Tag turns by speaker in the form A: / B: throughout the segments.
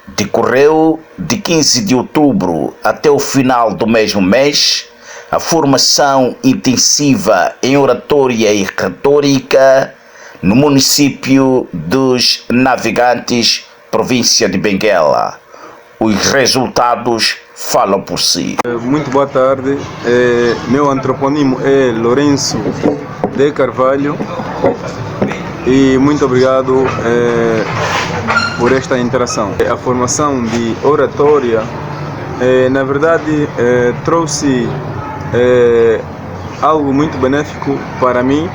A: Decorreu de 15 de outubro até o final do mesmo mês a formação intensiva em oratória e retórica no município dos Navegantes, província de Benguela. Os resultados falam por si.
B: Muito boa tarde. Meu antropônimo é Lourenço de Carvalho e muito obrigado por esta interação. A formação de oratória, na verdade, trouxe algo muito benéfico para mim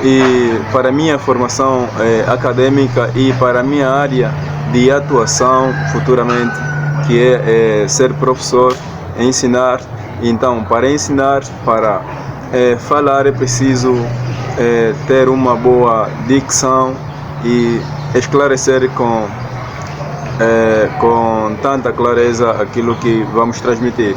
B: e para a minha formação acadêmica e para a minha área de atuação futuramente, que é ser professor, ensinar. Então, para ensinar, para falar é preciso ter uma boa dicção e esclarecer com tanta clareza aquilo que vamos transmitir.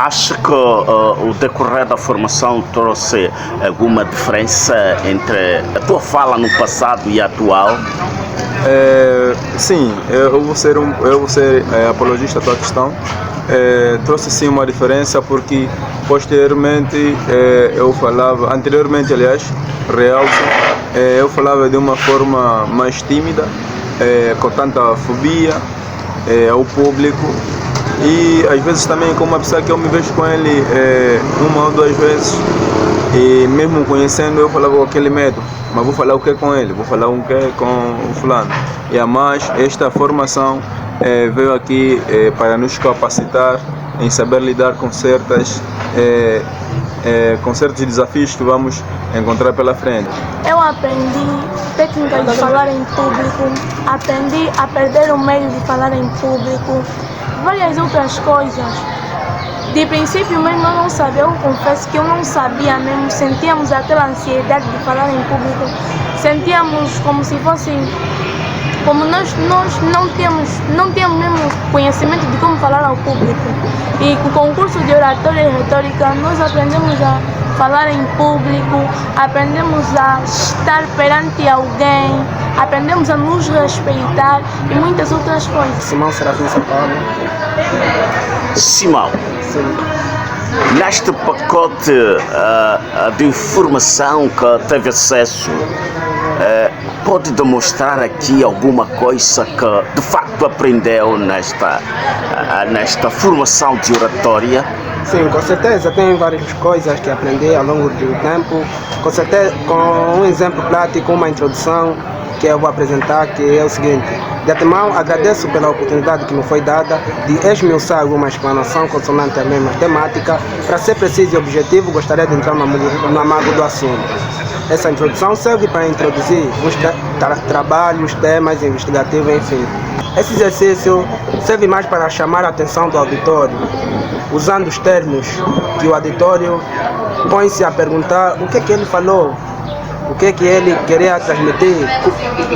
A: Acho que o decorrer da formação trouxe alguma diferença entre a tua fala no passado e a atual?
B: Sim, eu vou ser apologista da tua questão. Trouxe sim uma diferença porque posteriormente anteriormente aliás, eu falava de uma forma mais tímida, com tanta fobia ao público. E às vezes também com uma pessoa que eu me vejo com ele uma ou duas vezes e mesmo conhecendo eu falava com aquele medo, mas vou falar o que com ele? Vou falar o que com o fulano? E a mais, esta formação veio aqui para nos capacitar em saber lidar com certos desafios que vamos encontrar pela frente.
C: Eu aprendi técnicas de falar em público, aprendi a perder o medo de falar em público, várias outras coisas. De princípio mesmo eu não sabia, eu confesso que eu não sabia mesmo, sentíamos aquela ansiedade de falar em público, sentíamos como se fosse, como nós não tínhamos mesmo conhecimento de como falar ao público. E com o concurso de oratória e retórica nós aprendemos a falar em público, aprendemos a estar perante alguém, aprendemos a nos respeitar e muitas outras coisas.
D: Simão Serafim São Paulo.
A: Simão, neste pacote de informação que teve acesso, pode demonstrar aqui alguma coisa que de facto aprendeu nesta formação de oratória?
D: Sim, com certeza tem várias coisas que aprendi ao longo do tempo. Com certeza, com um exemplo prático, uma introdução que eu vou apresentar, que é o seguinte: de antemão agradeço pela oportunidade que me foi dada de esmiuçar alguma explanação consonante à mesma temática. Para ser preciso e objetivo, gostaria de entrar no âmago do assunto. Essa introdução serve para introduzir os trabalhos, temas investigativos, enfim. Esse exercício serve mais para chamar a atenção do auditório, usando os termos que o auditório põe-se a perguntar o que ele falou, o que ele queria transmitir,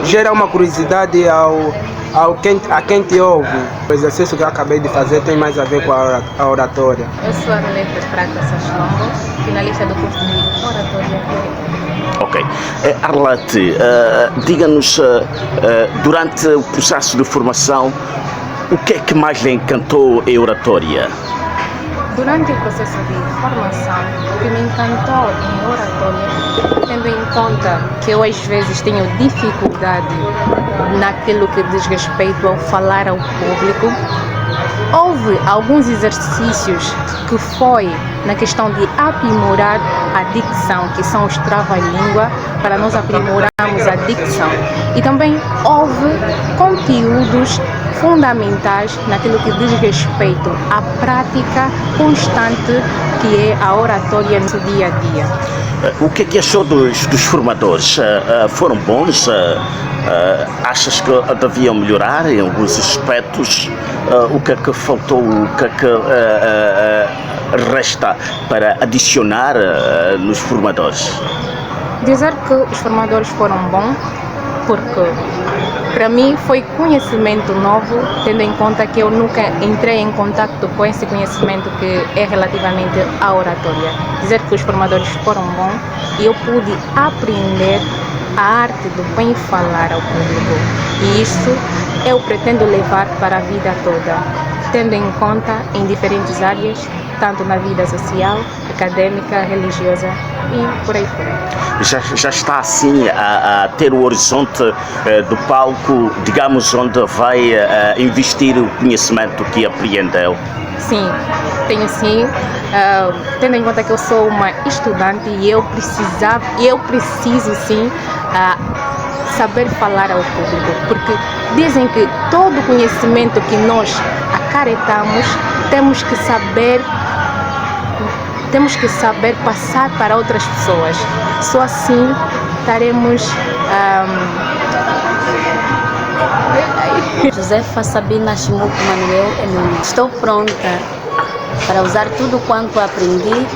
D: gera uma curiosidade a quem te ouve. O exercício que eu acabei de fazer tem mais a ver com a oratória.
E: Eu sou a Arlete Prata Sachlombo, finalista do curso de oratória.
A: Ok. Arlete, diga-nos, durante o processo de formação, o que é que mais lhe encantou em oratória?
E: Durante o processo de formação, o que me encantou em oratória, tendo em conta que eu às vezes tenho dificuldade naquilo que diz respeito ao falar ao público, houve alguns exercícios que foi na questão de aprimorar a dicção, que são os trava-língua, para nós aprimorarmos a dicção. E também houve conteúdos fundamentais naquilo que diz respeito à prática constante que é a oratória no dia a dia.
A: O que é que achou dos formadores? Foram bons? Achas que deviam melhorar em alguns aspectos? O que é que faltou? O que é que resta para adicionar nos formadores?
E: Dizer que os formadores foram bons, porque para mim foi conhecimento novo, tendo em conta que eu nunca entrei em contato com esse conhecimento que é relativamente à oratória. Dizer que os formadores foram bons e eu pude aprender a arte do bem falar ao público. E isso eu pretendo levar para a vida toda, tendo em conta em diferentes áreas, tanto na vida social, acadêmica, religiosa e por aí fora.
A: Já está assim a ter o horizonte do palco, digamos, onde vai investir o conhecimento que apreendeu?
E: Sim, tenho sim, tendo em conta que eu sou uma estudante e eu preciso sim saber falar ao público, porque dizem que todo conhecimento que nós acarretamos temos que saber passar para outras pessoas. Só assim estaremos
F: Josefa Sabina Chimuco Manuel Enunes. Estou pronta para usar tudo quanto aprendi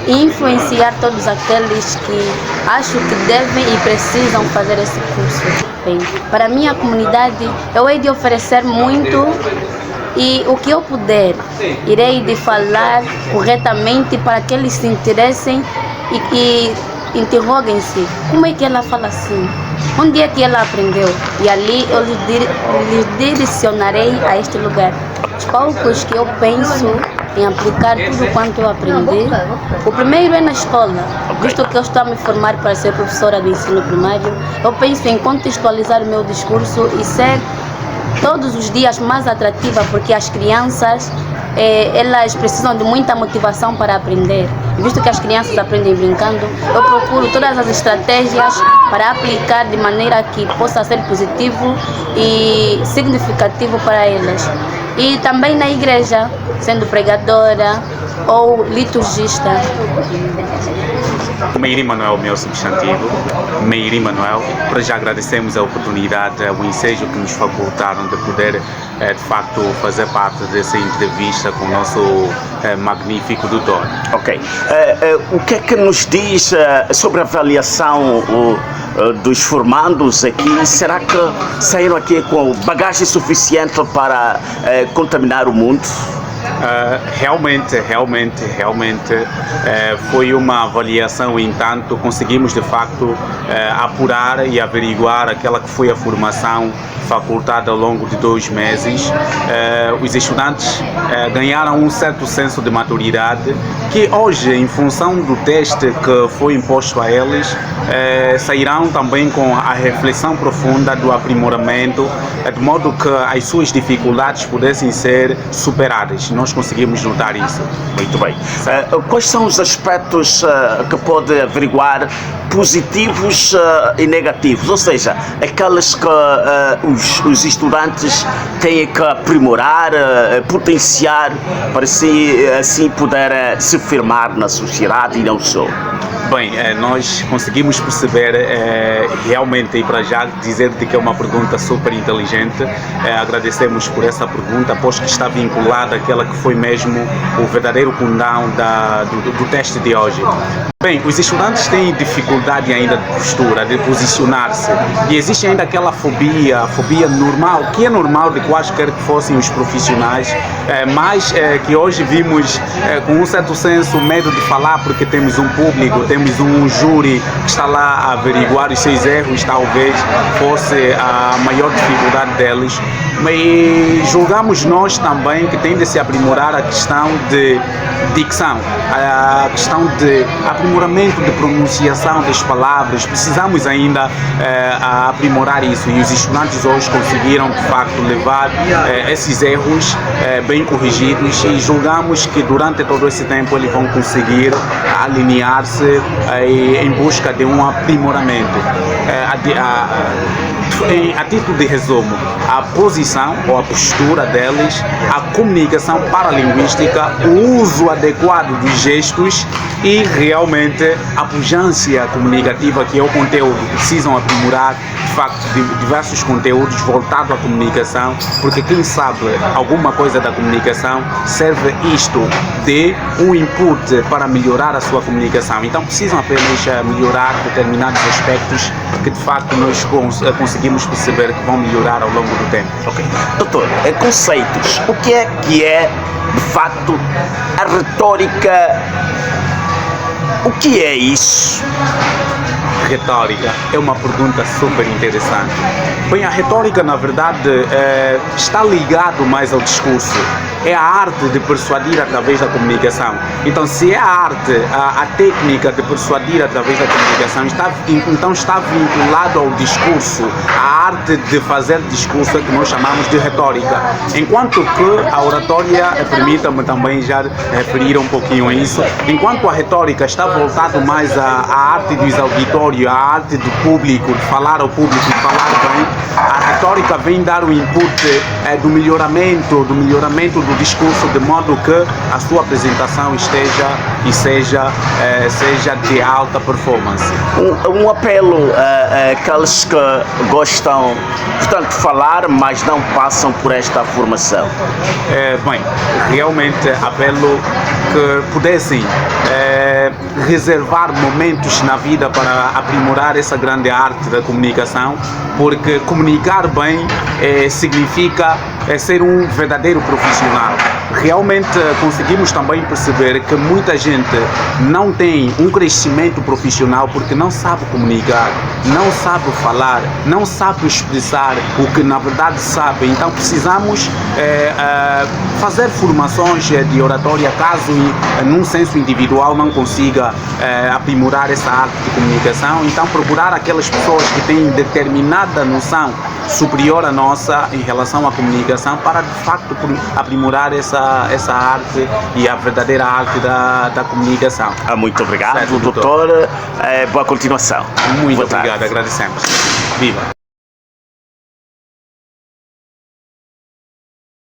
F: e influenciar todos aqueles que acho que devem e precisam fazer esse curso. Bem, para a minha comunidade, eu hei de oferecer muito e o que eu puder, irei de falar corretamente para que eles se interessem e interroguem-se. Como é que ela fala assim? Onde é que ela aprendeu? E ali eu lhes direcionarei a este lugar. Os palcos que eu penso em aplicar tudo quanto eu aprendi. O primeiro é na escola, visto que eu estou a me formar para ser professora de ensino primário. Eu penso em contextualizar o meu discurso e ser todos os dias mais atrativa, porque as crianças elas precisam de muita motivação para aprender. Visto que as crianças aprendem brincando, eu procuro todas as estratégias para aplicar de maneira que possa ser positivo e significativo para elas. E também na igreja, sendo pregadora ou liturgista.
G: Meiri Manuel, o meu substantivo. Meiri Manuel, para já agradecemos a oportunidade, o ensejo que nos facultaram de poder, de facto, fazer parte dessa entrevista com o nosso magnífico doutor.
A: Ok. O que é que nos diz sobre a avaliação dos formandos aqui? Será que saíram aqui com bagagem suficiente para contaminar o mundo?
G: Realmente foi uma avaliação, entanto conseguimos de facto apurar e averiguar aquela que foi a formação facultada ao longo de 2 meses. Os estudantes ganharam um certo senso de maturidade que hoje, em função do teste que foi imposto a eles, sairão também com a reflexão profunda do aprimoramento, de modo que as suas dificuldades pudessem ser superadas. Nós conseguimos notar isso.
A: Muito bem. Quais são os aspectos que pode averiguar positivos e negativos? Ou seja, aquelas que os estudantes têm que aprimorar, potenciar para assim poder se firmar na sociedade e não só?
G: Bem, nós conseguimos perceber realmente, e para já dizer-te que é uma pergunta super inteligente, agradecemos por essa pergunta, pois que está vinculada àquela que foi mesmo o verdadeiro condão do teste de hoje. Bem, os estudantes têm dificuldade ainda de postura, de posicionar-se, e existe ainda aquela fobia, a fobia normal, que é normal de quaisquer que fossem os profissionais, mas que hoje vimos com um certo senso medo de falar, porque temos um público, temos um júri que está lá a averiguar os seus erros, talvez fosse a maior dificuldade deles. Mas julgamos nós também que tem de se aprimorar a questão de dicção, a questão de aprimoramento de pronunciação das palavras. Precisamos ainda aprimorar isso, e os estudantes hoje conseguiram de facto levar esses erros bem corrigidos, e julgamos que durante todo esse tempo eles vão conseguir alinhar-se em busca de um aprimoramento. A título de resumo, a posição ou a postura deles, a comunicação paralinguística, o uso adequado dos gestos e realmente a pujança comunicativa, que é o conteúdo. Precisam aprimorar de facto diversos conteúdos voltados à comunicação, porque quem sabe alguma coisa da comunicação serve isto de um input para melhorar a sua comunicação. Então precisam apenas melhorar determinados aspectos que de facto nós conseguimos perceber que vão melhorar ao longo do tempo.
A: Ok. Doutor, conceitos. O que é de facto a retórica? O que é isso?
G: retórica? É uma pergunta super interessante. Bem, a retórica, na verdade, está ligado mais ao discurso. É a arte de persuadir através da comunicação. Então, se é a arte, a técnica de persuadir através da comunicação, então está vinculado ao discurso, a arte de fazer discurso que nós chamamos de retórica. Enquanto que a oratória, permita-me também já referir um pouquinho a isso, enquanto a retórica está voltado mais à arte do auditório, à arte do público, de falar ao público e falar bem, a retórica vem dar o input do melhoramento do discurso, de modo que a sua apresentação seja de alta performance.
A: Um apelo àqueles que gostam, portanto, de falar, mas não passam por esta formação.
G: Bem, realmente apelo que pudessem reservar momentos na vida para aprimorar essa grande arte da comunicação, porque comunicar bem significa ser um verdadeiro profissional. Realmente conseguimos também perceber que muita gente não tem um crescimento profissional porque não sabe comunicar, não sabe falar, não sabe expressar o que na verdade sabe. Então precisamos fazer formações de oratória caso num senso individual não consiga aprimorar essa arte de comunicação. Então procurar aquelas pessoas que têm determinada noção superior à nossa em relação à comunicação para de facto aprimorar essa arte e a verdadeira arte da comunicação.
A: Muito obrigado,
G: certo,
A: doutor. Boa continuação.
G: Muito obrigado, agradecemos. Viva!